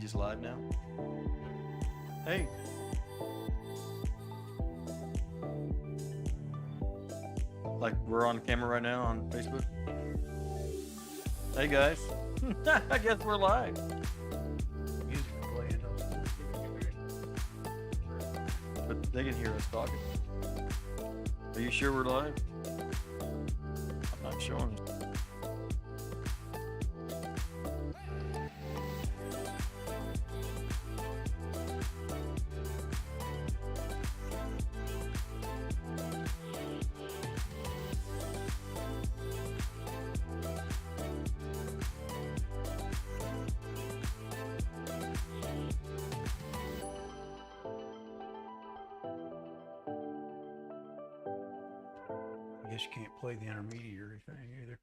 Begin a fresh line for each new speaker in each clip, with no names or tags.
just live now? Hey. Like we're on camera right now on Facebook? Hey guys. I guess we're live.
Music playing.
But they can hear us talking. Are you sure we're live? I'm not showing it.
I guess you can't play the intermediary thing either.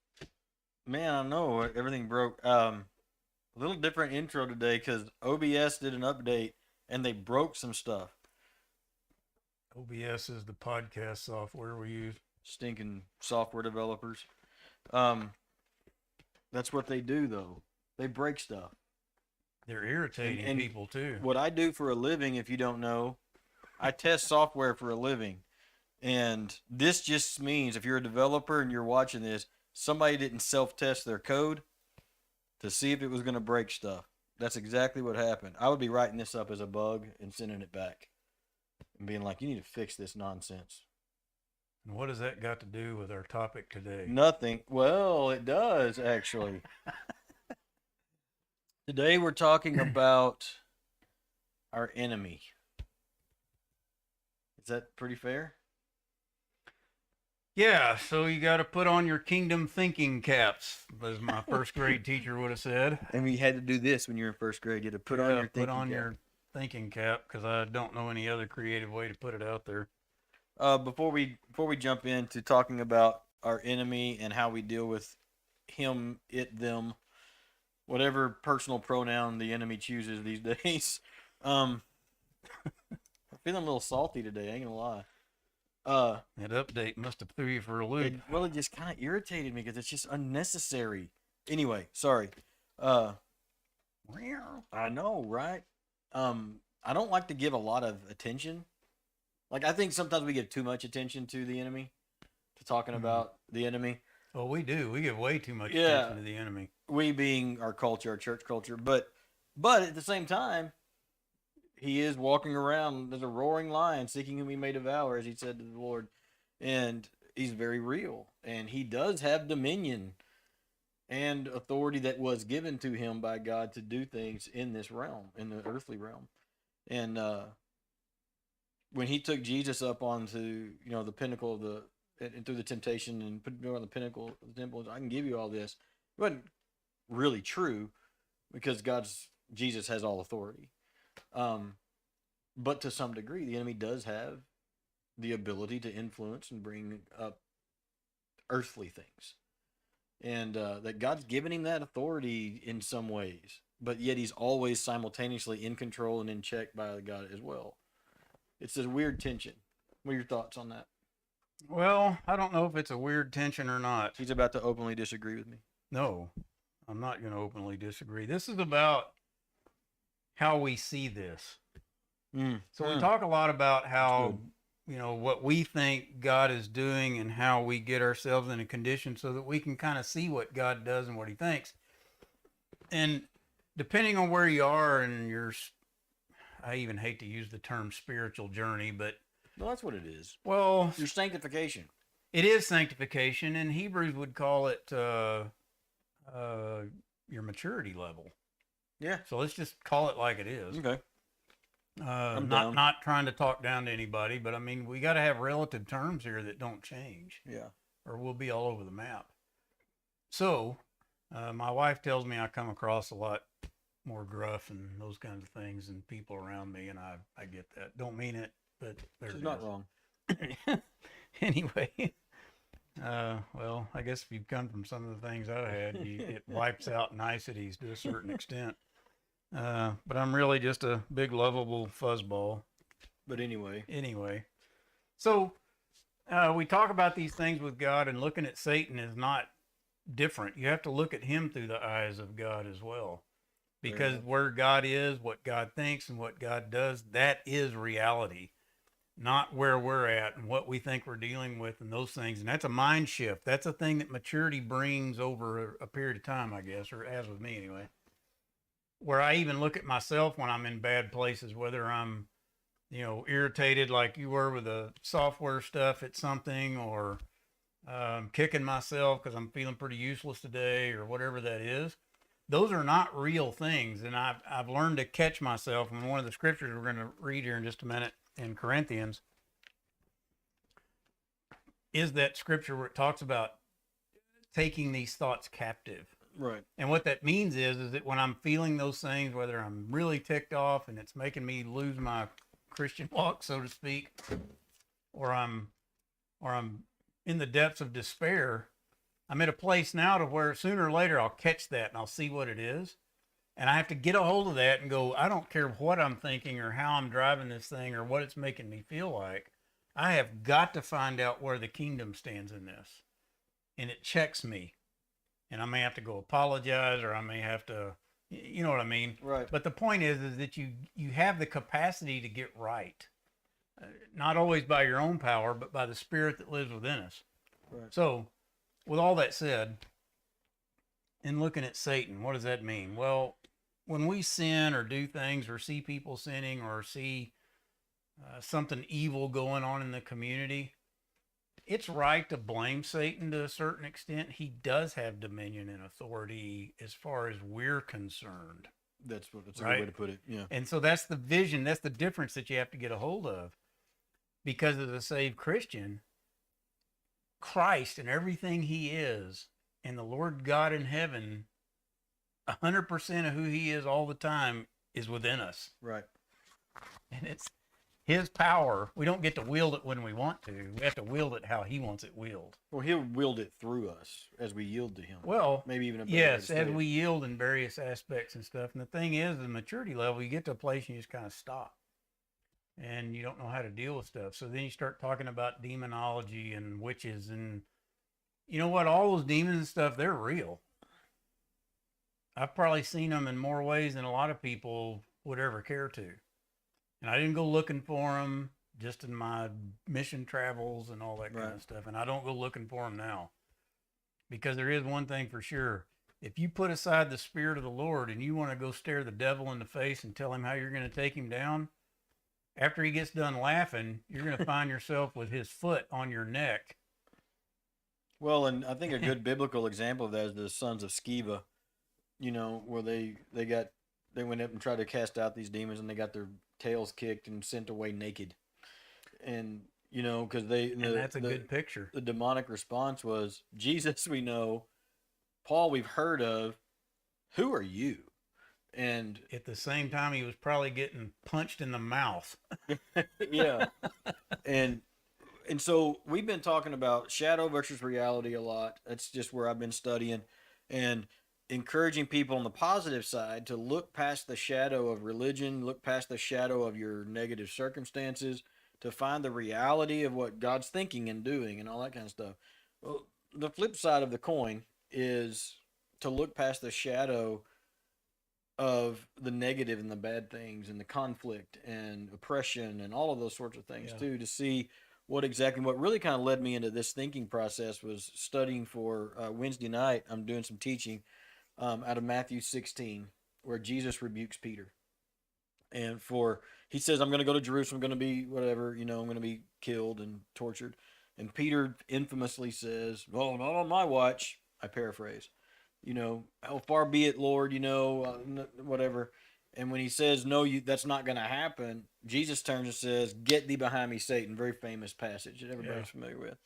Man, I know everything broke. A little different intro today because OBS did an update and they broke some stuff.
OBS is the podcast software we use.
Stinking software developers. That's what they do though. They break stuff.
They're irritating
And
people too.
What I do for a living, if you don't know, I test software for a living. And this just means if you're a developer and you're watching this, somebody didn't self-test their code to see if it was going to break stuff. That's exactly what happened. I would be writing this up as a bug and sending it back and being like, you need to fix this nonsense.
And what has that got to do with our topic today?
Nothing. Well, it does, actually. Today we're talking about our enemy. Is that pretty fair?
Yeah, so you got to put on your kingdom thinking caps, as my first grade teacher would have said.
And we had to do this when you were in first grade. You had to put on your thinking cap.
Your thinking cap, because I don't know any other creative way to put it out there.
Before we jump into talking about our enemy and how we deal with him, it, them, whatever personal pronoun the enemy chooses these days, I'm feeling a little salty today. I ain't gonna lie.
That update must have threw you for a loop.
It just kind of irritated me because it's just unnecessary. Anyway, sorry. I know, right? I don't like to give a lot of attention. Like, I think sometimes we give too much attention to the enemy, to talking about the enemy.
Well, we do. We give way too much attention to the enemy.
We being our culture, our church culture. But at the same time, he is walking around as a roaring lion, seeking whom he may devour, as he said to the Lord. And he's very real. And he does have dominion and authority that was given to him by God to do things in this realm, in the earthly realm. And when he took Jesus up onto, the pinnacle of and through the temptation and put him on the pinnacle of the temple, I can give you all this. It wasn't really true because Jesus has all authority. But to some degree, the enemy does have the ability to influence and bring up earthly things. And that God's given him that authority in some ways, but yet he's always simultaneously in control and in check by God as well. It's a weird tension. What are your thoughts on that?
Well, I don't know if it's a weird tension or not.
He's about to openly disagree with me.
No, I'm not going to openly disagree. This is about how we see this. So we talk a lot about how, what we think God is doing and how we get ourselves in a condition so that we can kind of see what God does and what he thinks. And depending on where you are in I even hate to use the term spiritual journey, but...
Well, that's what it is.
Well...
Your sanctification.
It is sanctification, and Hebrews would call it your maturity level.
Yeah.
So let's just call it like it is.
Okay.
Not trying to talk down to anybody, but I mean, we got to have relative terms here that don't change.
Yeah.
Or we'll be all over the map. So, my wife tells me I come across a lot more gruff and those kinds of things and people around me, and I get that. Don't mean it, but
She's not wrong.
Anyway, well, I guess if you've come from some of the things I've had, it wipes out niceties to a certain extent. But I'm really just a big lovable fuzzball.
But anyway.
So we talk about these things with God, and looking at Satan is not different. You have to look at him through the eyes of God as well. because where God is, what God thinks, and what God does, that is reality, not where we're at and what we think we're dealing with and those things. And that's a mind shift. That's a thing that maturity brings over a period of time, I guess, or as with me anyway, where I even look at myself when I'm in bad places, whether I'm, irritated like you were with the software stuff at something, or kicking myself because I'm feeling pretty useless today or whatever that is. Those are not real things. And I've learned to catch myself. And one of the scriptures we're going to read here in just a minute in Corinthians is that scripture where it talks about taking these thoughts captive.
Right.
And what that means is that when I'm feeling those things, whether I'm really ticked off and it's making me lose my Christian walk, so to speak, or I'm in the depths of despair, I'm at a place now to where sooner or later I'll catch that and I'll see what it is. And I have to get a hold of that and go, I don't care what I'm thinking or how I'm driving this thing or what it's making me feel like. I have got to find out where the kingdom stands in this. And it checks me. And I may have to go apologize, or I may have to, you know what I mean?
Right.
But the point is that you have the capacity to get right. Not always by your own power, but by the Spirit that lives within us.
Right.
So, with all that said, in looking at Satan, what does that mean? Well, when we sin or do things or see people sinning or see something evil going on in the community, it's right to blame Satan to a certain extent. He does have dominion and authority as far as we're concerned.
That's a good way to put it. Yeah.
And so that's the vision. That's the difference that you have to get a hold of. Because as a saved Christian, Christ and everything he is, and the Lord God in heaven, 100% of who he is all the time is within us.
Right.
And it's his power. We don't get to wield it when we want to. We have to wield it how he wants it wielded.
Well, he'll wield it through us as we yield to him.
Well,
maybe even
yes, as we yield in various aspects and stuff. And the thing is, the maturity level, you get to a place and you just kind of stop. And you don't know how to deal with stuff. So then you start talking about demonology and witches. And you know what? All those demons and stuff, they're real. I've probably seen them in more ways than a lot of people would ever care to. And I didn't go looking for them just in my mission travels and all that kind of stuff. And I don't go looking for them now. Because there is one thing for sure. If you put aside the Spirit of the Lord and you want to go stare the devil in the face and tell him how you're going to take him down, after he gets done laughing, you're going to find yourself with his foot on your neck.
Well, and I think a good biblical example of that is the sons of Sceva, where they went up and tried to cast out these demons and they got their tails kicked and sent away naked. And, because
that's a good picture.
The demonic response was, Jesus we know, Paul we've heard of, who are you? And
at the same time, he was probably getting punched in the mouth.
Yeah. And so we've been talking about shadow versus reality a lot. That's just where I've been studying and encouraging people on the positive side to look past the shadow of religion, look past the shadow of your negative circumstances, to find the reality of what God's thinking and doing and all that kind of stuff. Well, the flip side of the coin is to look past the shadow of the negative and the bad things and the conflict and oppression and all of those sorts of things too, to see what really kind of led me into this thinking process was studying for Wednesday night. I'm doing some teaching out of Matthew 16 where Jesus rebukes Peter. And he says, I'm going to go to Jerusalem, I'm going to be whatever, I'm going to be killed and tortured. And Peter infamously says, well, not on my watch. I paraphrase. How far be it, Lord, whatever. And when he says, no, that's not going to happen, Jesus turns and says, get thee behind me, Satan. Very famous passage that everybody's familiar with.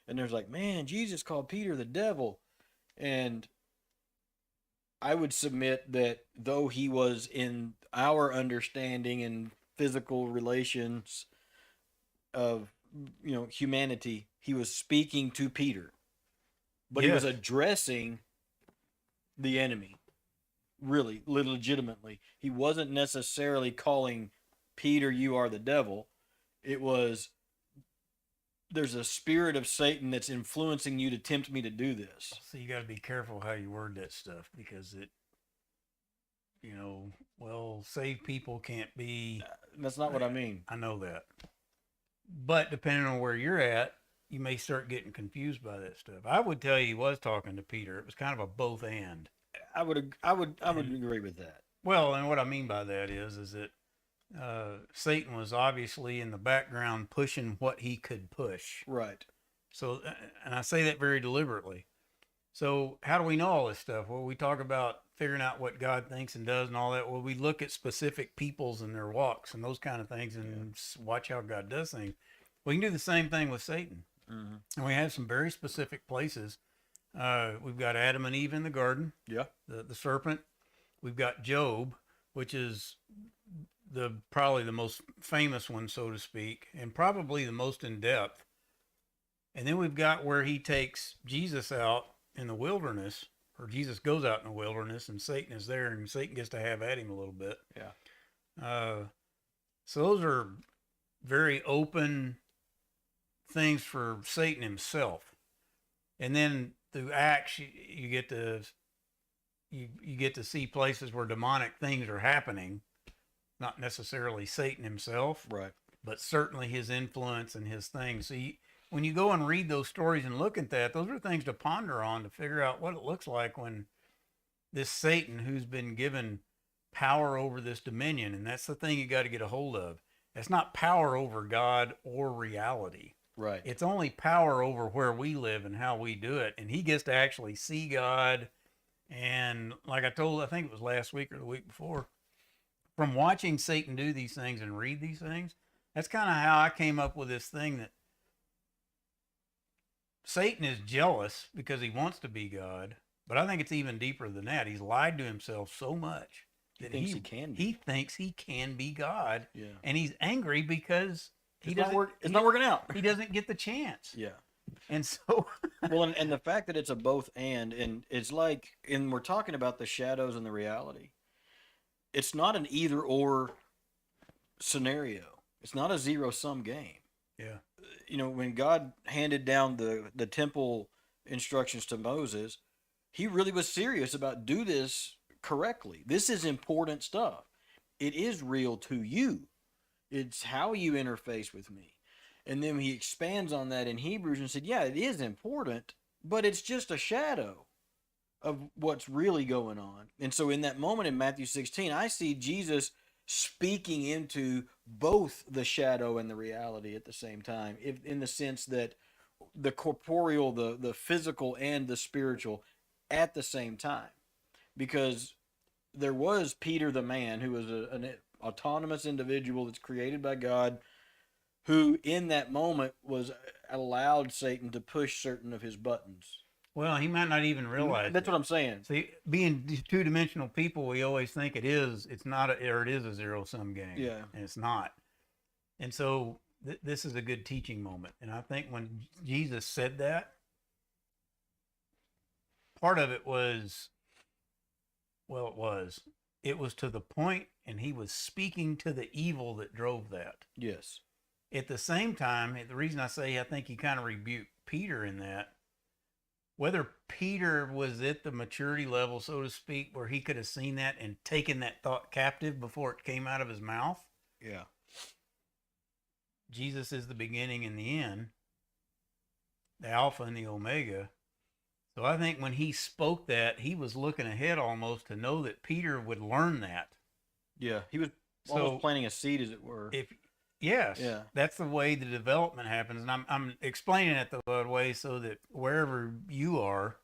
And there's like, man, Jesus called Peter the devil. And I would submit that though he was in our understanding and physical relations of, humanity, he was speaking to Peter. But he was addressing the enemy, really, legitimately. He wasn't necessarily calling Peter, you are the devil. It was, there's a spirit of Satan that's influencing you to tempt me to do this.
So you got to be careful how you word that stuff, because it, well, saved people can't be.
That's not what I mean.
I know that. But depending on where you're at, you may start getting confused by that stuff. I would tell you he was talking to Peter. It was kind of a both and.
I would agree with that.
Well, and what I mean by that is that Satan was obviously in the background pushing what he could push.
Right.
So, and I say that very deliberately. So how do we know all this stuff? Well, we talk about figuring out what God thinks and does and all that. Well, we look at specific peoples and their walks and those kind of things and watch how God does things. We can do the same thing with Satan. Mm-hmm. And we have some very specific places. We've got Adam and Eve in the garden.
Yeah.
The serpent. We've got Job, which is probably the most famous one, so to speak, and probably the most in depth. And then we've got where he takes Jesus out in the wilderness, or Jesus goes out in the wilderness, and Satan is there, and Satan gets to have at him a little bit.
Yeah.
So those are very open things for Satan himself. And then through Acts, you get to see places where demonic things are happening, not necessarily Satan himself,
right,
but certainly his influence and his things. So when you go and read those stories and look at that, those are things to ponder on to figure out what it looks like when this Satan, who's been given power over this dominion, and that's the thing you got to get a hold of. It's not power over God or reality.
Right.
It's only power over where we live and how we do it. And he gets to actually see God. And like I think it was last week or the week before, from watching Satan do these things and read these things, that's kind of how I came up with this thing that Satan is jealous because he wants to be God. But I think it's even deeper than that. He's lied to himself so much that he thinks he can be God.
Yeah.
And he's angry because
it's not working out.
He doesn't get the chance.
Yeah.
And so
well, and the fact that it's a both and it's like, and we're talking about the shadows and the reality. It's not an either or scenario. It's not a zero sum game.
Yeah.
You know, when God handed down the temple instructions to Moses, he really was serious about do this correctly. This is important stuff. It is real to you. It's how you interface with me. And then he expands on that in Hebrews and said, yeah, it is important, but it's just a shadow of what's really going on. And so in that moment in Matthew 16, I see Jesus speaking into both the shadow and the reality at the same time, in the sense that the corporeal, the physical, and the spiritual at the same time. Because there was Peter the man, who was an autonomous individual that's created by God, who in that moment was allowed Satan to push certain of his buttons.
Well, he might not even realize
that's what I'm saying.
See, being two-dimensional people, we always think it is a zero-sum game.
Yeah.
And it's not. And so this is a good teaching moment. And I think when Jesus said that, part of it was, it was to the point, and he was speaking to the evil that drove that.
Yes.
At the same time, the reason I say I think he kind of rebuked Peter in that, whether Peter was at the maturity level, so to speak, where he could have seen that and taken that thought captive before it came out of his mouth.
Yeah.
Jesus is the beginning and the end, the Alpha and the Omega. So I think when he spoke that, he was looking ahead almost to know that Peter would learn that.
Yeah, he was almost planting a seed, as it were.
Yes,
yeah.
That's the way the development happens. And I'm explaining it the way so that wherever you are,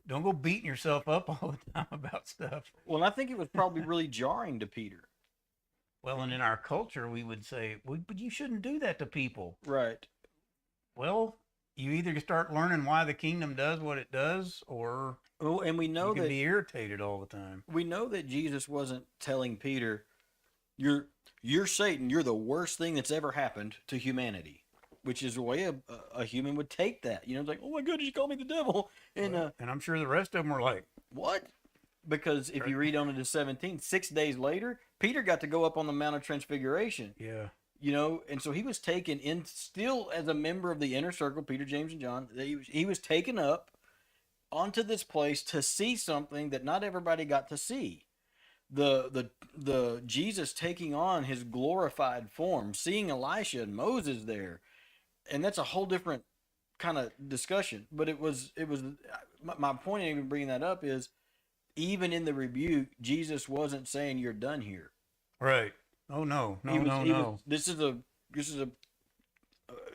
don't go beating yourself up all the time about stuff.
Well, and I think it was probably really jarring to Peter.
Well, and in our culture, we would say, well, but you shouldn't do that to people.
Right.
Well, you either start learning why the kingdom does what it does, or
and we know
you can be irritated all the time.
We know that Jesus wasn't telling Peter, you're Satan, you're the worst thing that's ever happened to humanity, which is the way a human would take that. You know, it's like, oh my goodness, you called me the devil. And
I'm sure the rest of them were like,
what? Because if you read on into 17, 6 days later, Peter got to go up on the Mount of Transfiguration.
Yeah.
You know, and so he was taken in still as a member of the inner circle, Peter, James, and John. He was taken up onto this place to see something that not everybody got to see. the Jesus taking on his glorified form, seeing Elisha and Moses there, and that's a whole different kind of discussion. But it was my point in even bringing that up is even in the rebuke, Jesus wasn't saying you're done here.
Right. Oh no, no, no, no.
This is a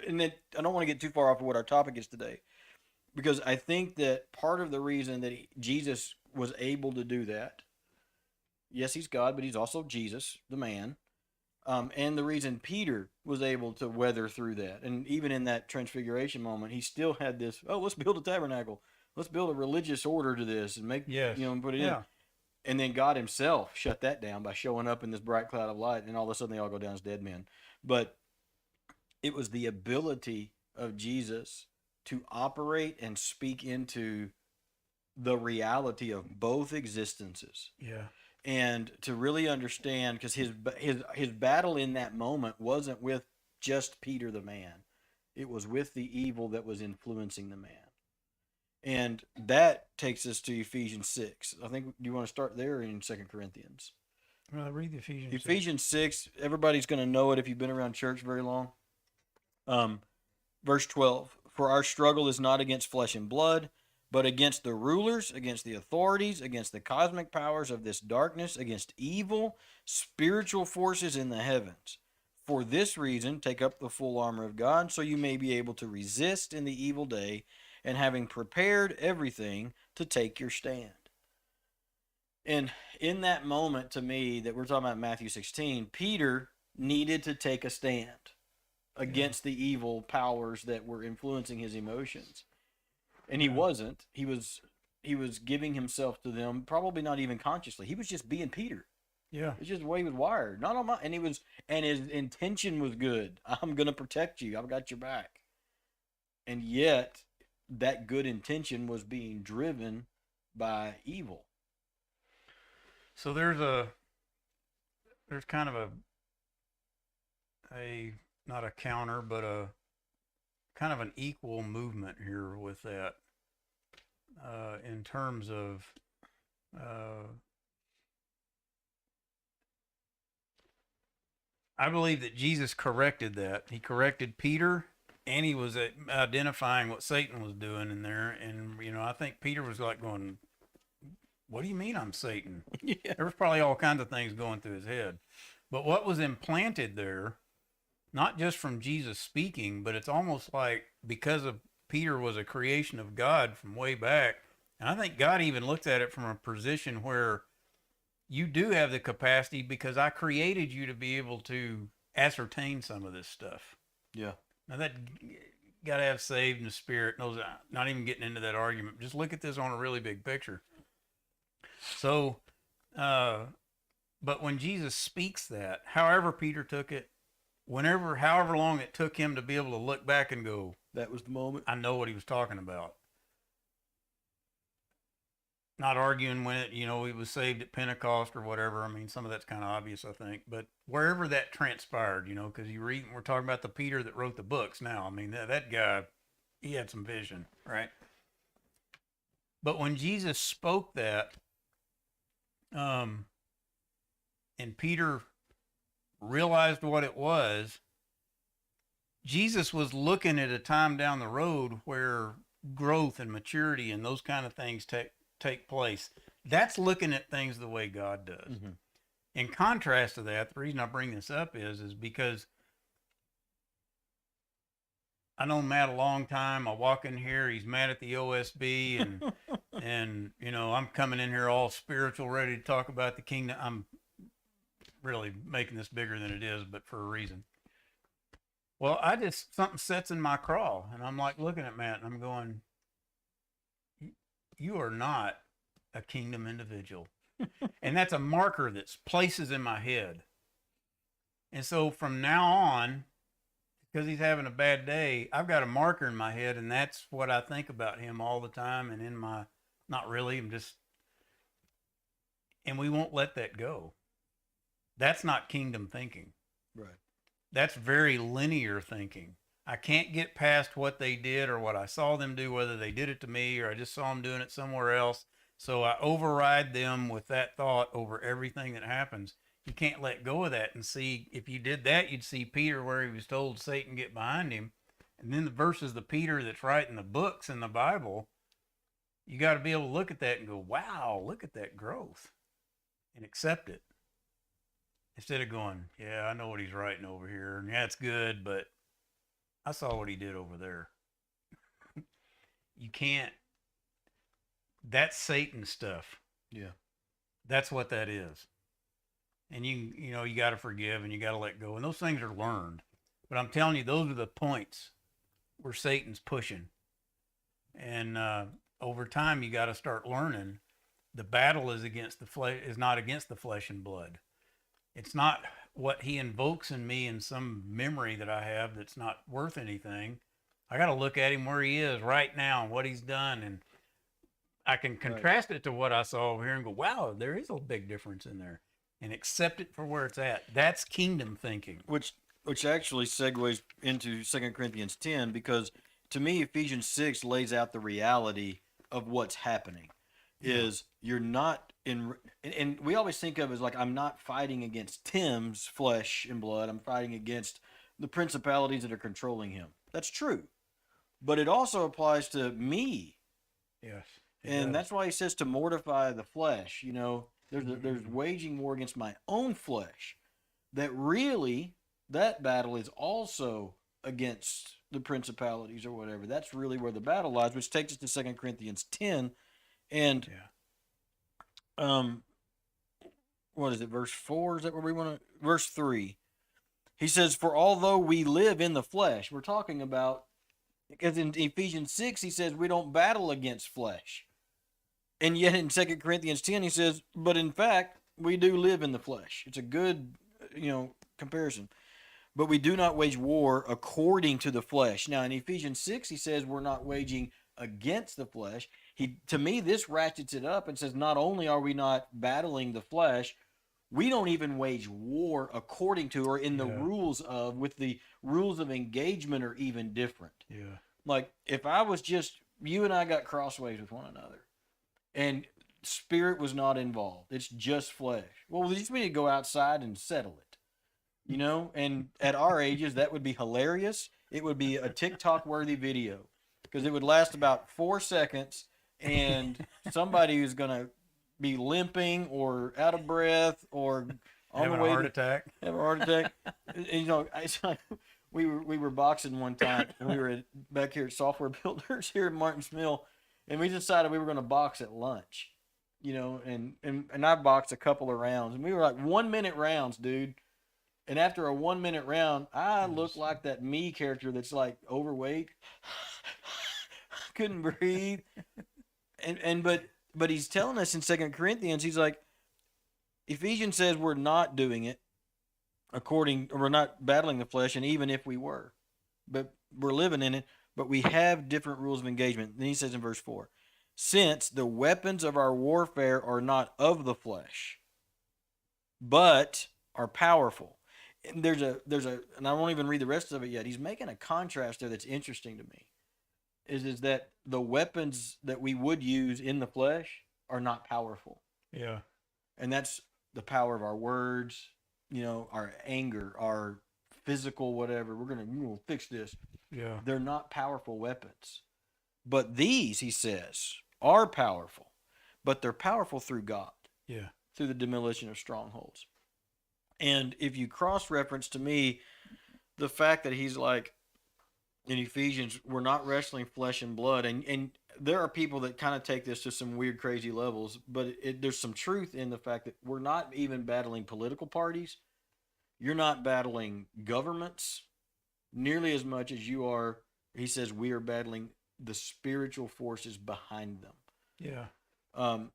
and then I don't want to get too far off of what our topic is today, because I think that part of the reason that Jesus was able to do that, yes, he's God, but he's also Jesus, the man. And the reason Peter was able to weather through that, and even in that transfiguration moment, he still had this, oh, let's build a tabernacle. Let's build a religious order to this and make,
Yes.
and put it
Yeah.
in. And then God himself shut that down by showing up in this bright cloud of light, and all of a sudden they all go down as dead men. But it was the ability of Jesus to operate and speak into the reality of both existences.
Yeah.
And to really understand, because his battle in that moment wasn't with just Peter the man, it was with the evil that was influencing the man. And that takes us to Ephesians 6. I think you want to start there in 2 Corinthians.
Well, read the Ephesians.
Ephesians 6, everybody's going to know it if you've been around church very long. Verse 12, for our struggle is not against flesh and blood, but against the rulers, against the authorities, against the cosmic powers of this darkness, against evil spiritual forces in the heavens. For this reason, take up the full armor of God, so you may be able to resist in the evil day, and having prepared everything, to take your stand. And in that moment, to me, that we're talking about Matthew 16, Peter needed to take a stand against the evil powers that were influencing his emotions. And he wasn't. He was giving himself to them, probably not even consciously. He was just being Peter.
Yeah.
It's just the way he was wired. Not on my, and his intention was good. I'm gonna protect you. I've got your back. And yet that good intention was being driven by evil.
So there's kind of a not a counter, but a kind of an equal movement here with that, in terms of I believe that Jesus corrected that. He corrected Peter, and he was identifying what Satan was doing in there. And, I think Peter was like going, what do you mean I'm Satan?
Yeah.
There was probably all kinds of things going through his head. But what was implanted there, not just from Jesus speaking, but it's almost like because of Peter was a creation of God from way back. And I think God even looked at it from a position where you do have the capacity, because I created you to be able to ascertain some of this stuff.
Yeah.
Now that got to have saved in the spirit. Knows, not even getting into that argument. Just look at this on a really big picture. So, but when Jesus speaks that, however Peter took it, however long it took him to be able to look back and go,
that was the moment.
I know what he was talking about. Not arguing when he was saved at Pentecost or whatever. I mean, some of that's kind of obvious, I think. But wherever that transpired, because we're talking about the Peter that wrote the books now. I mean, that guy, he had some vision, right? But when Jesus spoke that, and Peter realized what it was, Jesus was looking at a time down the road where growth and maturity and those kind of things take place. That's looking at things the way God does. Mm-hmm. In contrast to that, the reason I bring this up is because I know Matt a long time. I walk in here, he's mad at the OSB, and and I'm coming in here all spiritual, ready to talk about the kingdom. I'm really making this bigger than it is, but for a reason. Well, something sets in my craw, and I'm like looking at Matt, and I'm going, you are not a kingdom individual. And that's a marker that places in my head. And so from now on, because he's having a bad day, I've got a marker in my head, and that's what I think about him all the time. And not really, and we won't let that go. That's not kingdom thinking.
Right.
That's very linear thinking. I can't get past what they did or what I saw them do, whether they did it to me or I just saw them doing it somewhere else. So I override them with that thought over everything that happens. You can't let go of that and see. If you did that, you'd see Peter where he was told Satan get behind him. And then the verses the Peter that's writing the books in the Bible, you got to be able to look at that and go, wow, look at that growth, and accept it. Instead of going, yeah, I know what he's writing over here. And yeah, it's good, but I saw what he did over there. You can't. That's Satan stuff.
Yeah.
That's what that is. And you know, you got to forgive and you got to let go. And those things are learned. But I'm telling you, those are the points where Satan's pushing. And over time, you got to start learning the battle is against the flesh, is not against the flesh and blood. It's not what he invokes in me in some memory that I have that's not worth anything. I got to look at him where he is right now and what he's done. And I can contrast it to what I saw over here and go, wow, there is a big difference in there, and accept it for where it's at. That's kingdom thinking.
Which actually segues into 2 Corinthians 10, because to me, Ephesians 6 lays out the reality of what's happening. Is you're not in, and we always think of it as like, I'm not fighting against Tim's flesh and blood. I'm fighting against the principalities that are controlling him. That's true. But it also applies to me.
Yes.
And that's why he says to mortify the flesh. You know, there's waging war against my own flesh. That really, that battle is also against the principalities or whatever. That's really where the battle lies, which takes us to 2 Corinthians 10. And, what is it, verse 4? Is that where we want to? Verse 3. He says, for although we live in the flesh, we're talking about, because in Ephesians 6, he says we don't battle against flesh. And yet in 2 Corinthians 10, he says, but in fact, we do live in the flesh. It's a good, comparison. But we do not wage war according to the flesh. Now, in Ephesians 6, he says we're not waging against the flesh. To me, this ratchets it up and says not only are we not battling the flesh, we don't even wage war according to or in the rules of, with the rules of engagement are even different.
Yeah.
Like if I was just, you and I got crossways with one another and spirit was not involved, it's just flesh. Well, we just need to go outside and settle it, and at our ages, that would be hilarious. It would be a TikTok worthy video because it would last about 4 seconds and somebody who's going to be limping or out of breath or on
having
the way
a heart attack.
Have a heart attack. It's like we were boxing one time and we were back here at Software Builders here in Martin's Mill, and we decided we were going to box at lunch, and I boxed a couple of rounds and we were like 1 minute rounds, dude. And after a 1 minute round, I looked like that me character that's like overweight, couldn't breathe, But he's telling us in 2 Corinthians, he's like, Ephesians says we're not doing it we're not battling the flesh, and even if we were, but we're living in it, but we have different rules of engagement. Then he says in verse 4, since the weapons of our warfare are not of the flesh, but are powerful. And there's a, and I won't even read the rest of it yet. He's making a contrast there that's interesting to me. Is that the weapons that we would use in the flesh are not powerful.
Yeah.
And that's the power of our words, our anger, our physical whatever. We're going to fix this.
Yeah.
They're not powerful weapons. But these, he says, are powerful. But they're powerful through God.
Yeah.
Through the demolition of strongholds. And if you cross-reference to me the fact that he's like, in Ephesians, we're not wrestling flesh and blood. And there are people that kind of take this to some weird, crazy levels, but there's some truth in the fact that we're not even battling political parties. You're not battling governments nearly as much as you are. He says we are battling the spiritual forces behind them.
Yeah.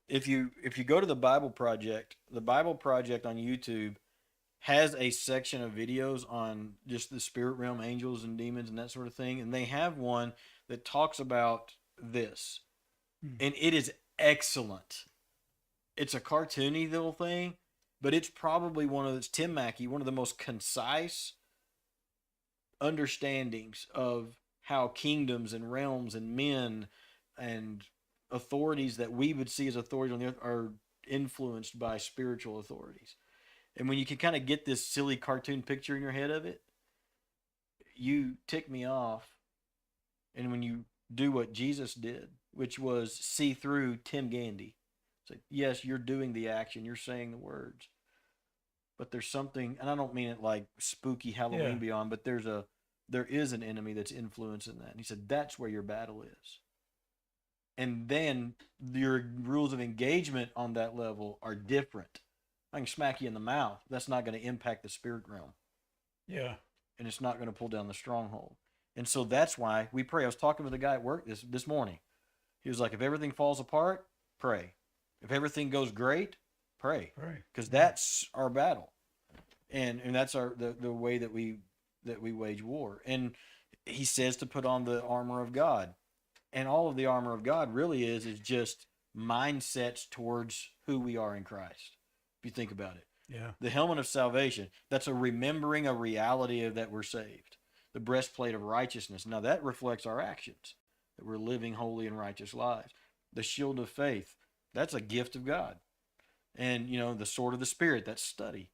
If you go to the Bible Project on YouTube has a section of videos on just the spirit realm, angels and demons and that sort of thing. And they have one that talks about this. And it is excellent. It's a cartoony little thing, but it's probably one of the most concise understandings of how kingdoms and realms and men and authorities that we would see as authorities on the earth are influenced by spiritual authorities. And when you can kind of get this silly cartoon picture in your head of it, you tick me off. And when you do what Jesus did, which was see through Tim Gandy, it's like, yes, you're doing the action, you're saying the words, but there's something, and I don't mean it like spooky Halloween beyond, but there is an enemy that's influencing that. And he said, that's where your battle is. And then your rules of engagement on that level are different. I can smack you in the mouth. That's not going to impact the spirit realm.
Yeah.
And it's not going to pull down the stronghold. And so that's why we pray. I was talking with a guy at work this morning. He was like, if everything falls apart, pray. If everything goes great, pray. Because that's our battle. And that's the way that we wage war. And he says to put on the armor of God. And all of the armor of God really is just mindsets towards who we are in Christ. If you think about it.
Yeah.
The helmet of salvation, that's a remembering a reality of that we're saved. The breastplate of righteousness. Now that reflects our actions, that we're living holy and righteous lives. The shield of faith, that's a gift of God. And, the sword of the Spirit, that's study.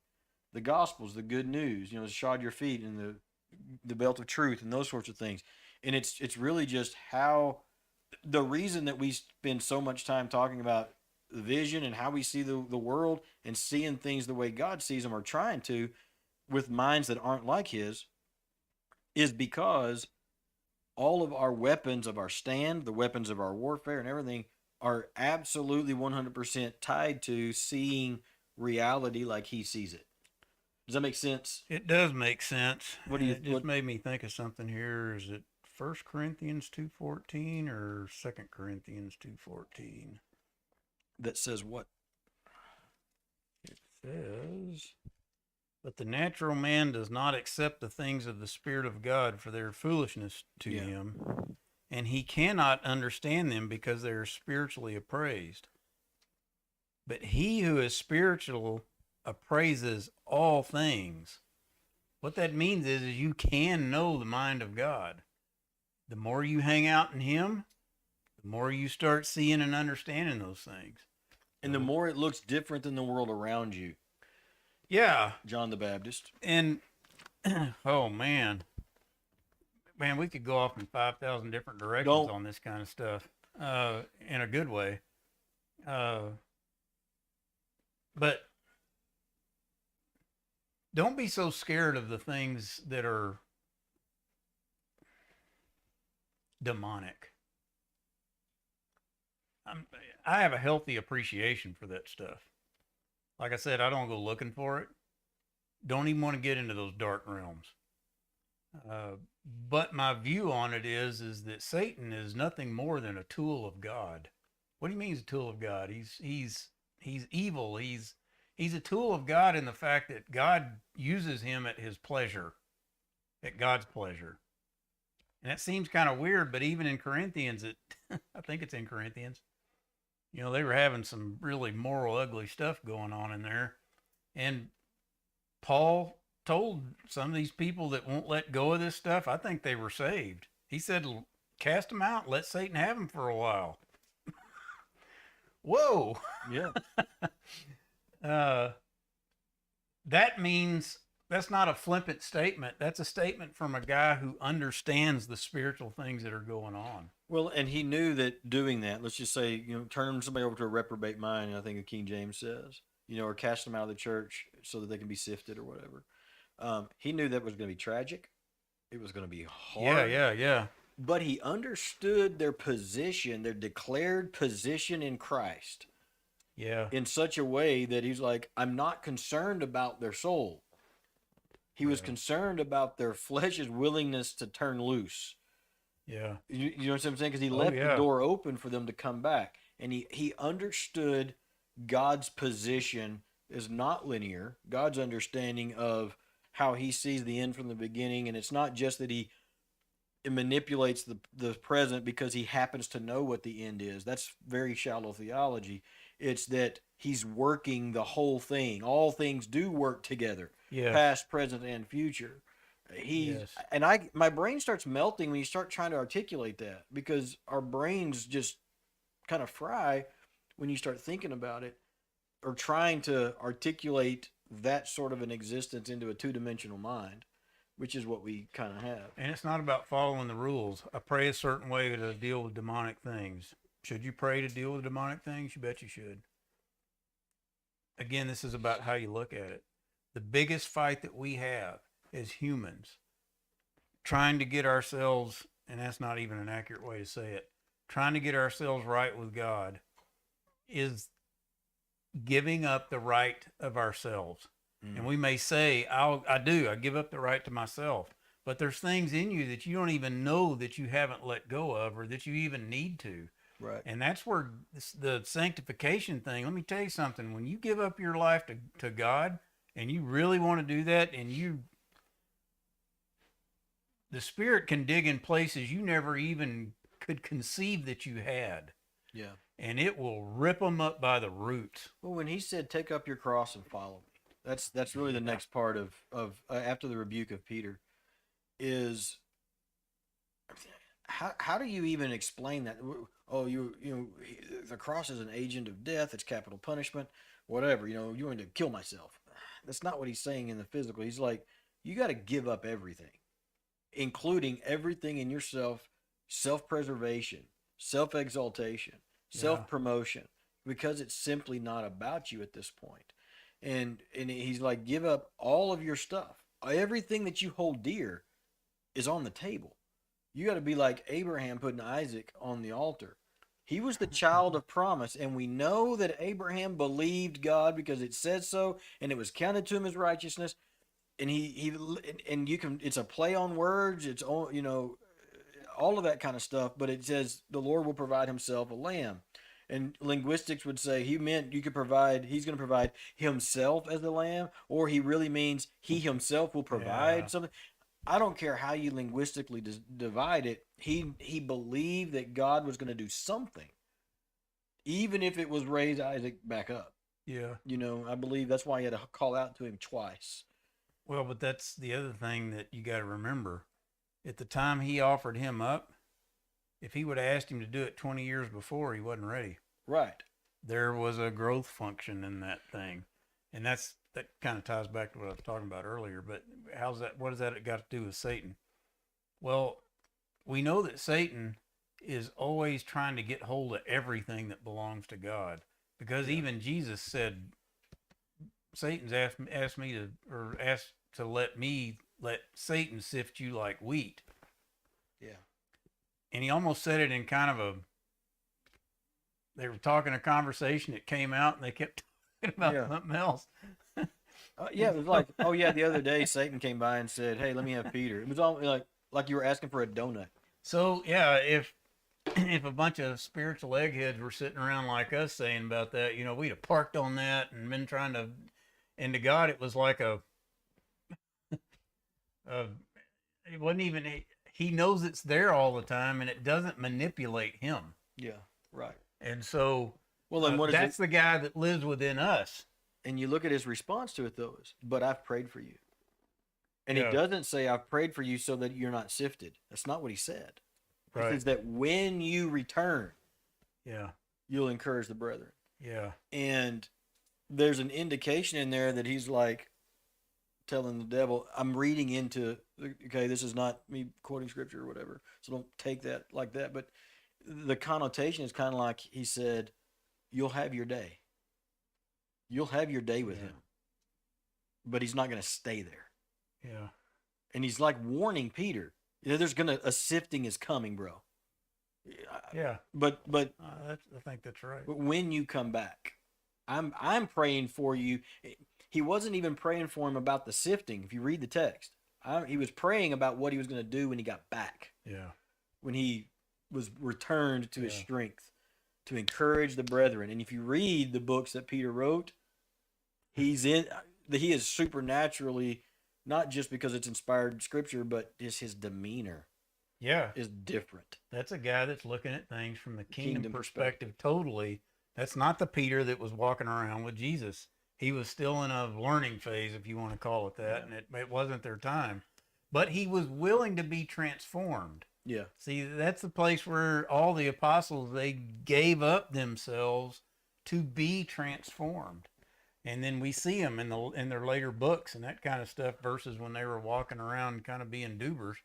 The Gospels, the good news, shod your feet, and the belt of truth, and those sorts of things. And it's really just how, the reason that we spend so much time talking about vision and how we see the world and seeing things the way God sees them, or trying to, with minds that aren't like his, is because all of our weapons of our stand, the weapons of our warfare and everything, are absolutely 100% tied to seeing reality like he sees it. Does that make sense?
It does make sense. It just
what
made me think of something here. Is it 1 Corinthians 2:14 or 2 Corinthians 2:14?
That says what?
It says, but the natural man does not accept the things of the Spirit of God, for they are foolishness to him, and he cannot understand them because they are spiritually appraised. But he who is spiritual appraises all things. What that means is you can know the mind of God. The more you hang out in him, the more you start seeing and understanding those things.
And the more it looks different than the world around you.
Yeah.
John the Baptist.
And, oh, man, we could go off in 5,000 different directions on this kind of stuff, in a good way. But don't be so scared of the things that are demonic. I have a healthy appreciation for that stuff. Like I said, I don't go looking for it. Don't even want to get into those dark realms. But my view on it is that Satan is nothing more than a tool of God. What do you mean he's a tool of God? He's evil. He's a tool of God in the fact that God uses him at his pleasure, at God's pleasure. And that seems kind of weird, but even in Corinthians, I think it's in Corinthians, they were having some really moral, ugly stuff going on in there. And Paul told some of these people that won't let go of this stuff, I think they were saved. He said, cast them out, let Satan have them for a while. Whoa.
Yeah.
That means that's not a flippant statement. That's a statement from a guy who understands the spiritual things that are going on.
Well, and he knew that doing that, let's just say, turn somebody over to a reprobate mind, I think the King James says, or cast them out of the church so that they can be sifted or whatever. He knew that was going to be tragic. It was going to be hard.
Yeah.
But he understood their position, their declared position in Christ.
Yeah.
In such a way that he's like, I'm not concerned about their soul. He was concerned about their flesh's willingness to turn loose.
Yeah.
You know what I'm saying? Because he left the door open for them to come back. And he understood God's position is not linear. God's understanding of how he sees the end from the beginning. And it's not just that he manipulates the present because he happens to know what the end is. That's very shallow theology. It's that he's working the whole thing. All things do work together.
Yes.
Past, present, and future. My brain starts melting when you start trying to articulate that, because our brains just kind of fry when you start thinking about it or trying to articulate that sort of an existence into a two-dimensional mind, which is what we kind of have.
And it's not about following the rules. I pray a certain way to deal with demonic things. Should you pray to deal with demonic things? You bet you should. Again, this is about how you look at it. The biggest fight that we have as humans, trying to get ourselves, and that's not even an accurate way to say it, trying to get ourselves right with God, is giving up the right of ourselves. And we may say, I give up the right to myself. But there's things in you that you don't even know that you haven't let go of or that you even need to.
Right.
And that's where the sanctification thing, let me tell you something. When you give up your life to God and you really want to do that, and the Spirit can dig in places you never even could conceive that you had.
Yeah.
And it will rip them up by the roots.
Well, when he said, take up your cross and follow me, that's really the next part of after the rebuke of Peter is how do you even explain that? Oh, you know, the cross is an agent of death. It's capital punishment, whatever. You know, you want to kill myself. That's not what he's saying in the physical. He's like, you got to give up everything, including everything in yourself, self-preservation, self-exaltation, self-promotion, because it's simply not about you at this point. And he's like, give up all of your stuff. Everything that you hold dear is on the table. You got to be like Abraham putting Isaac on the altar. He was the child of promise, and we know that Abraham believed God because it says so, and it was counted to him as righteousness. And it's a play on words. It's all, you know, all of that kind of stuff. But it says the Lord will provide himself a lamb. And linguistics would say he meant he's going to provide himself as the lamb, or he really means he himself will provide something. I don't care how you linguistically divide it. He believed that God was going to do something, even if it was raise Isaac back up.
Yeah.
You know, I believe that's why he had to call out to him twice.
Well, but that's the other thing that you got to remember. At the time he offered him up, if he would have asked him to do it 20 years before, he wasn't ready.
Right.
There was a growth function in that thing. And that kind of ties back to what I was talking about earlier. But what does that got to do with Satan? Well, we know that Satan is always trying to get hold of everything that belongs to God. Because even Jesus said, Satan's asked to let Satan sift you like wheat.
Yeah. And
he almost said it in kind of they were talking a conversation that came out and they kept talking about something else.
It was like, the other day Satan came by and said, hey, let me have Peter. It was all like you were asking for a donut.
So, yeah, if a bunch of spiritual eggheads were sitting around like us saying about that, you know, we'd have parked on that and been trying to, and to God, it was like it wasn't even, he knows it's there all the time and it doesn't manipulate him.
Yeah, right.
And so,
then
that's the guy that lives within us.
And you look at his response to it, though, but I've prayed for you. And he doesn't say, I've prayed for you so that you're not sifted. That's not what he said. Right. He says that when you return, you'll encourage the brethren.
Yeah.
And there's an indication in there that he's like telling the devil, I'm reading into, okay, this is not me quoting scripture or whatever, so don't take that like that. But the connotation is kind of like he said, you'll have your day. You'll have your day with him. But he's not going to stay there.
Yeah.
And he's like warning Peter, a sifting is coming, bro.
Yeah.
But
I think that's right.
But when you come back, I'm praying for you. He wasn't even praying for him about the sifting. If you read the text, he was praying about what he was going to do when he got back.
Yeah.
When he was returned to his strength, to encourage the brethren. And if you read the books that Peter wrote, he is supernaturally, not just because it's inspired scripture, but just his demeanor is different.
That's a guy that's looking at things from the kingdom perspective totally. That's not the Peter that was walking around with Jesus. He was still in a learning phase, if you want to call it that, and it wasn't their time. But he was willing to be transformed.
Yeah.
See, that's the place where all the apostles, they gave up themselves to be transformed. And then we see them in their later books and that kind of stuff versus when they were walking around kind of being doobers.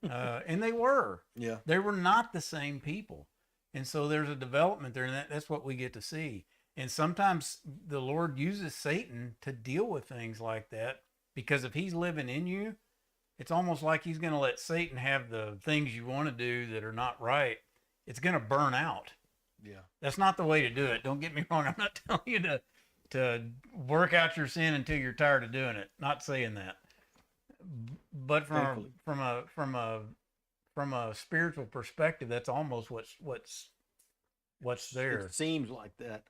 And they were.
Yeah.
They were not the same people. And so there's a development there, and that's what we get to see. And sometimes the Lord uses Satan to deal with things like that, because if he's living in you, it's almost like he's going to let Satan have the things you want to do that are not right. It's going to burn out.
Yeah.
That's not the way to do it. Don't get me wrong. I'm not telling you to work out your sin until you're tired of doing it. Not saying that. But from a spiritual perspective, that's almost what's there.
It seems like that.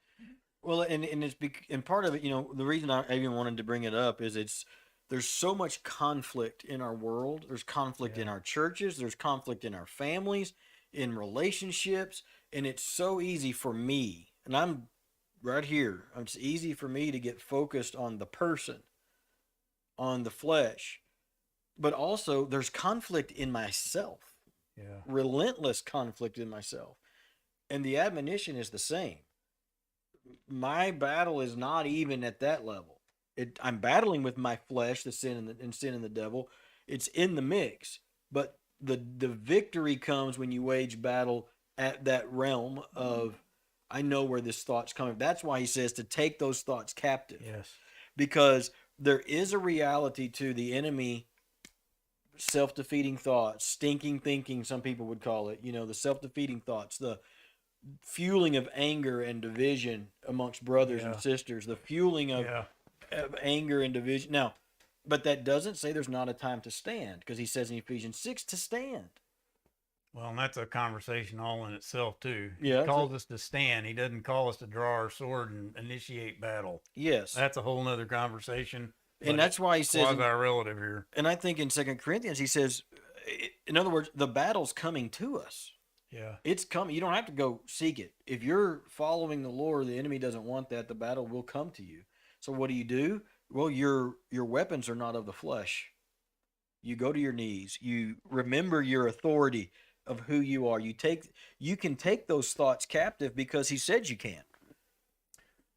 Well, and part of it, the reason I even wanted to bring it up is there's so much conflict in our world. There's conflict in our churches. There's conflict in our families, in relationships, and it's so easy for me. And I'm right here. It's easy for me to get focused on the person, on the flesh, but also there's conflict in myself.
Yeah.
Relentless conflict in myself. And the admonition is the same. My battle is not even at that level. I'm battling with my flesh, the sin and sin and the devil. It's in the mix. But the victory comes when you wage battle at that realm of, I know where this thought's coming. That's why he says to take those thoughts captive.
Yes.
Because there is a reality to the enemy, self-defeating thoughts, stinking thinking, some people would call it, the self-defeating thoughts, the fueling of anger and division amongst brothers and sisters, the fueling of anger and division. Now, but that doesn't say there's not a time to stand, because he says in Ephesians 6 to stand.
Well, and that's a conversation all in itself, too.
Yeah,
he calls us to stand. He doesn't call us to draw our sword and initiate battle.
Yes.
That's a whole nother conversation.
And that's why he says,
our relative here.
And I think in 2 Corinthians, he says, in other words, the battle's coming to us.
Yeah.
It's coming. You don't have to go seek it. If you're following the Lord, the enemy doesn't want that. The battle will come to you. So what do? Well, your weapons are not of the flesh. You go to your knees. You remember your authority of who you are. You can take those thoughts captive because he said you can.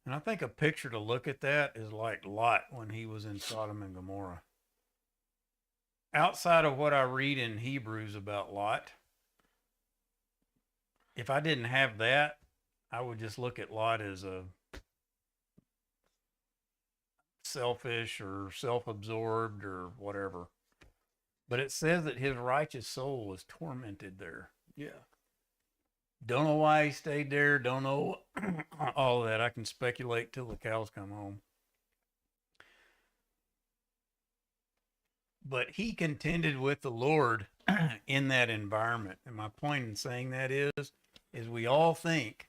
And I think a picture to look at that is like Lot when he was in Sodom and Gomorrah. Outside of what I read in Hebrews about Lot, if I didn't have that, I would just look at Lot as a selfish or self-absorbed or whatever. But it says that his righteous soul was tormented there.
Yeah.
Don't know why he stayed there. Don't know all of that. I can speculate till the cows come home. But he contended with the Lord in that environment. And my point in saying that is we all think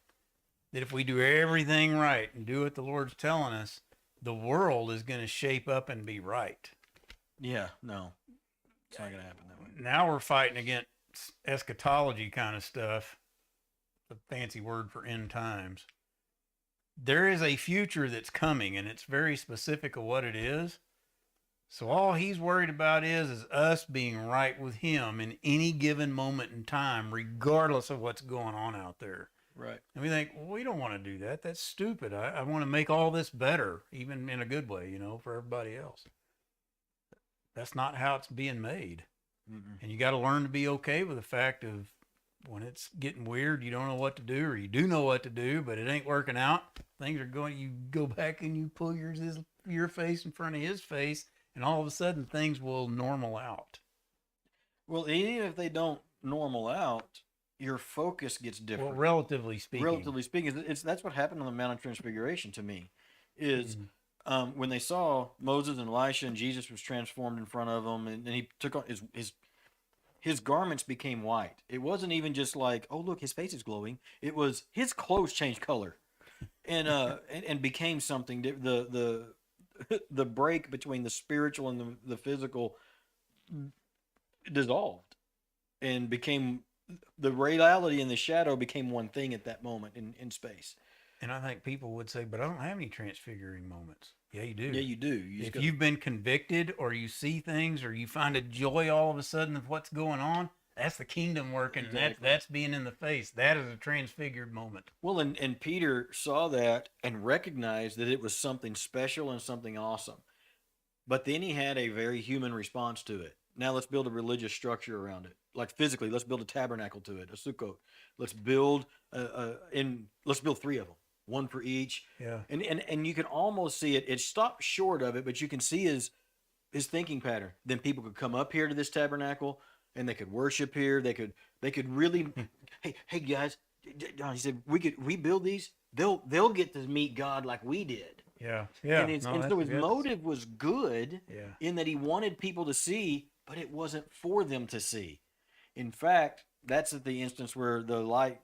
that if we do everything right and do what the Lord's telling us, the world is going to shape up and be right.
Yeah, no. It's not going to happen that way.
Now we're fighting against eschatology kind of stuff. A fancy word for end times. There is a future that's coming, and it's very specific of what it is. So all he's worried about is us being right with him in any given moment in time, regardless of what's going on out there.
Right.
And we think, well, we don't want to do that. That's stupid. I want to make all this better, even in a good way, for everybody else. That's not how it's being made.
Mm-mm.
And you got to learn to be okay with the fact of when it's getting weird, you don't know what to do, or you do know what to do, but it ain't working out. Things are going, you go back and you pull your face in front of his face, and all of a sudden things will normal out.
Well, even if they don't normal out, your focus gets different.
Well, relatively speaking,
that's what happened on the Mount of Transfiguration to me. Is when they saw Moses and Elisha and Jesus was transformed in front of them, and he took on his garments became white. It wasn't even just like, oh look, his face is glowing. It was his clothes changed color, and became something. The break between the spiritual and the physical dissolved, and became the reality and the shadow became one thing at that moment in space.
And I think people would say, but I don't have any transfiguring moments. Yeah, you do.
Yeah, you do.
If you've been convicted, or you see things, or you find a joy all of a sudden of what's going on, That's the kingdom working.
Exactly.
That's being in the face. That is a transfigured moment.
Well, and Peter saw that and recognized that it was something special and something awesome. But then he had a very human response to it. Now let's build a religious structure around it. Like physically, let's build a tabernacle to it, a sukkot. Let's build let's build three of them, one for each.
Yeah.
And you can almost see it. It stopped short of it, but you can see his thinking pattern. Then people could come up here to this tabernacle and they could worship here. They could really hey guys, he said we build these. They'll get to meet God like we did.
Yeah, yeah.
And so his motive was good in that he wanted people to see, but it wasn't for them to see. In fact, that's at the instance where the light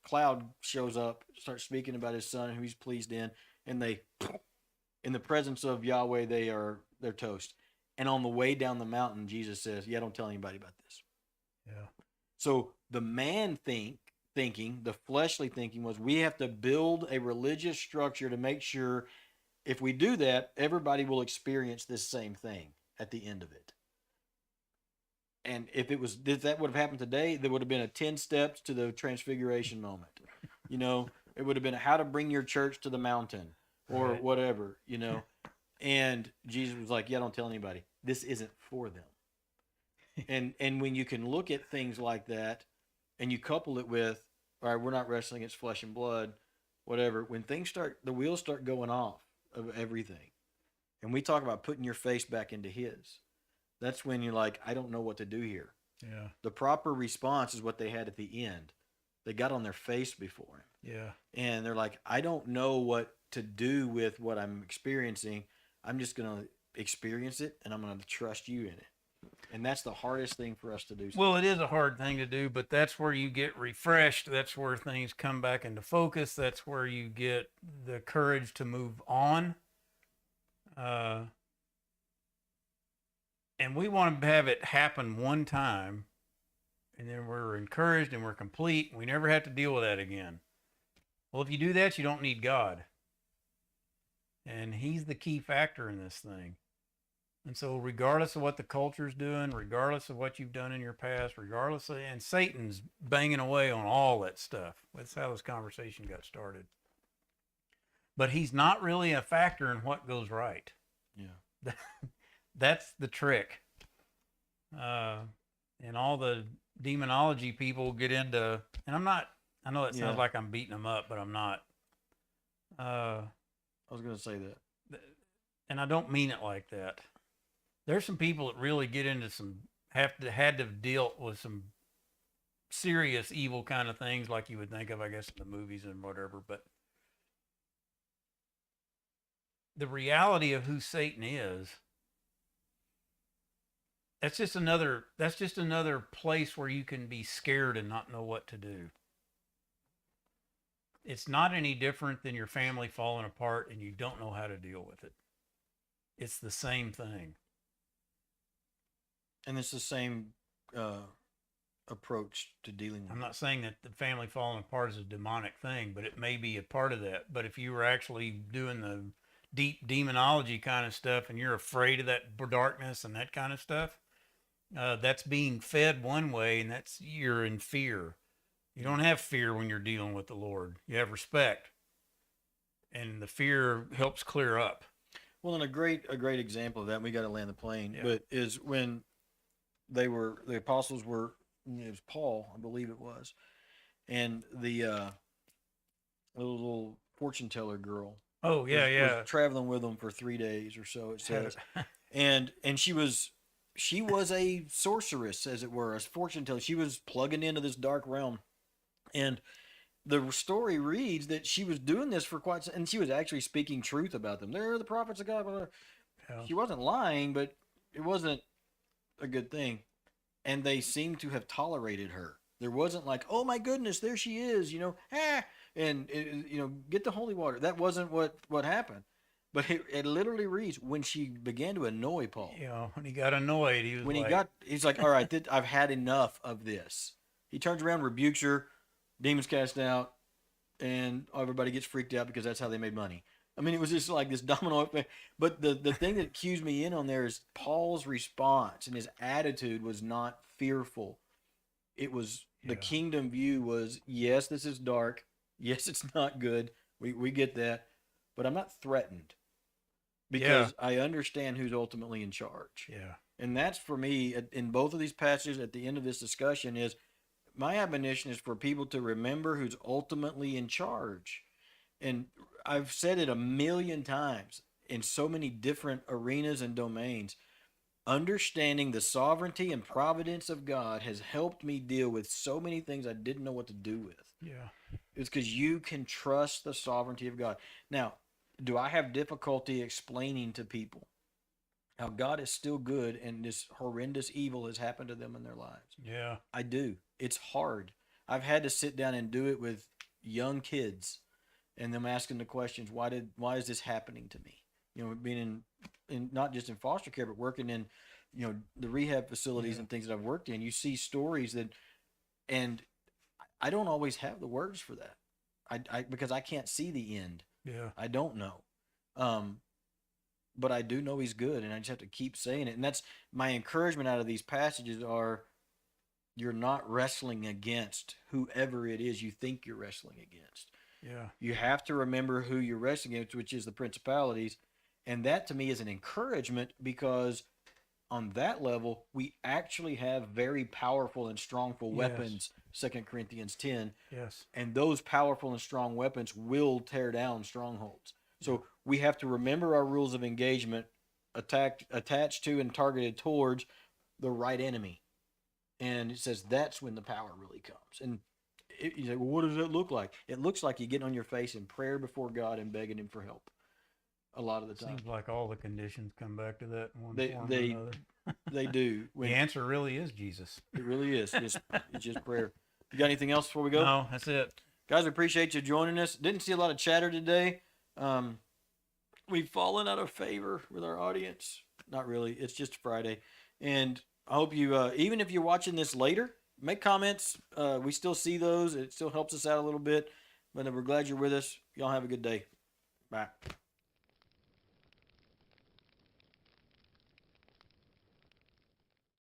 cloud shows up, starts speaking about his son who he's pleased in, and they, in the presence of Yahweh, they're toast. And on the way down the mountain, Jesus says, "Yeah, don't tell anybody about this."
Yeah.
So the thinking, the fleshly thinking was we have to build a religious structure to make sure if we do that, everybody will experience this same thing at the end of it. And if that would have happened today, there would have been a 10 steps to the transfiguration moment. It would have been how to bring your church to the mountain or whatever, And Jesus was like, "Yeah, don't tell anybody. This isn't for them." And when you can look at things like that and you couple it with, all right, we're not wrestling against flesh and blood, whatever. When the wheels start going off of everything, and we talk about putting your face back into his, that's when you're like, I don't know what to do here.
Yeah.
The proper response is what they had at the end. They got on their face before him.
Yeah.
And they're like, I don't know what to do with what I'm experiencing. I'm just going to experience it, and I'm going to trust you in it. And that's the hardest thing for us to do.
Well, it is a hard thing to do, but that's where you get refreshed. That's where things come back into focus. That's where you get the courage to move on. And we want to have it happen one time, and then we're encouraged and we're complete. We never have to deal with that again. Well, if you do that, you don't need God. And he's the key factor in this thing. And so regardless of what the culture's doing, regardless of what you've done in your past, and Satan's banging away on all that stuff. That's how this conversation got started. But he's not really a factor in what goes right.
Yeah.
That's the trick. And all the demonology people get into, and I know it sounds like I'm beating them up, but I'm not.
I was going to say that.
And I don't mean it like that. There's some people that really get into had to deal with some serious evil kind of things like you would think of, I guess, in the movies and whatever. But the reality of who Satan is, that's just another place where you can be scared and not know what to do. It's not any different than your family falling apart and you don't know how to deal with it. It's the same thing.
And it's the same approach to dealing with it.
I'm not saying that the family falling apart is a demonic thing, but it may be a part of that. But if you were actually doing the deep demonology kind of stuff and you're afraid of that darkness and that kind of stuff, that's being fed one way, and you're in fear. You don't have fear when you're dealing with the Lord. You have respect, and the fear helps clear up.
Well, and a great example of that, and we got to land the plane, but is when the apostles were, it was Paul, I believe it was, and the little fortune teller girl.
Oh yeah,
was traveling with them for 3 days or so, it says, and she was a sorceress, as it were, a fortune teller. She was plugging into this dark realm, and the story reads that she was doing this for and she was actually speaking truth about them. They're the prophets of God. Blah, blah. Yeah. She wasn't lying, but it wasn't a good thing. And they seemed to have tolerated her. There wasn't like, oh my goodness, there she is, and get the holy water. That wasn't what happened. But it literally reads, when she began to annoy Paul.
Yeah, when he got annoyed,
he's like, all right, I've had enough of this. He turns around, rebukes her, demons cast out, and everybody gets freaked out because that's how they made money. I mean, it was just like this domino effect. But the thing that cues me in on there is Paul's response, and his attitude was not fearful. It was the
Yeah.
kingdom view was, yes, this is dark. Yes, it's not good. We get that. But I'm not threatened
Yeah.
because I understand who's ultimately in charge.
Yeah.
And that's for me in both of these passages at the end of this discussion is my admonition is for people to remember who's ultimately in charge. And I've said it a million times in so many different arenas and domains. Understanding the sovereignty and providence of God has helped me deal with so many things I didn't know what to do with.
Yeah.
It's because you can trust the sovereignty of God. Now, do I have difficulty explaining to people how God is still good and this horrendous evil has happened to them in their lives?
Yeah.
I do. It's hard. I've had to sit down and do it with young kids and them asking the questions, why is this happening to me? Being in not just in foster care, but working in, the rehab facilities and things that I've worked in, you see stories and I don't always have the words for that. I because I can't see the end.
Yeah.
I don't know. Um, but I do know he's good, and I just have to keep saying it. And that's my encouragement out of these passages are you're not wrestling against whoever it is you think you're wrestling against.
Yeah.
You have to remember who you're wrestling against, which is the principalities. And that to me is an encouragement because on that level, we actually have very powerful and strongful weapons, 2 Corinthians 10.
Yes.
And those powerful and strong weapons will tear down strongholds. So we have to remember our rules of engagement attached to and targeted towards the right enemy. And it says that's when the power really comes. And you say, well, what does that look like? It looks like you getting on your face in prayer before God and begging him for help a lot of the time.
Seems like all the conditions come back to that in one form or
They
another.
they do.
The answer really is Jesus.
It really is. It's just prayer. You got anything else before we go?
No, that's it.
Guys, we appreciate you joining us. Didn't see a lot of chatter today. We've fallen out of favor with our audience. Not really. It's just Friday. And I hope you, even if you're watching this later, make comments. We still see those. It still helps us out a little bit. But we're glad you're with us. Y'all have a good day. Bye.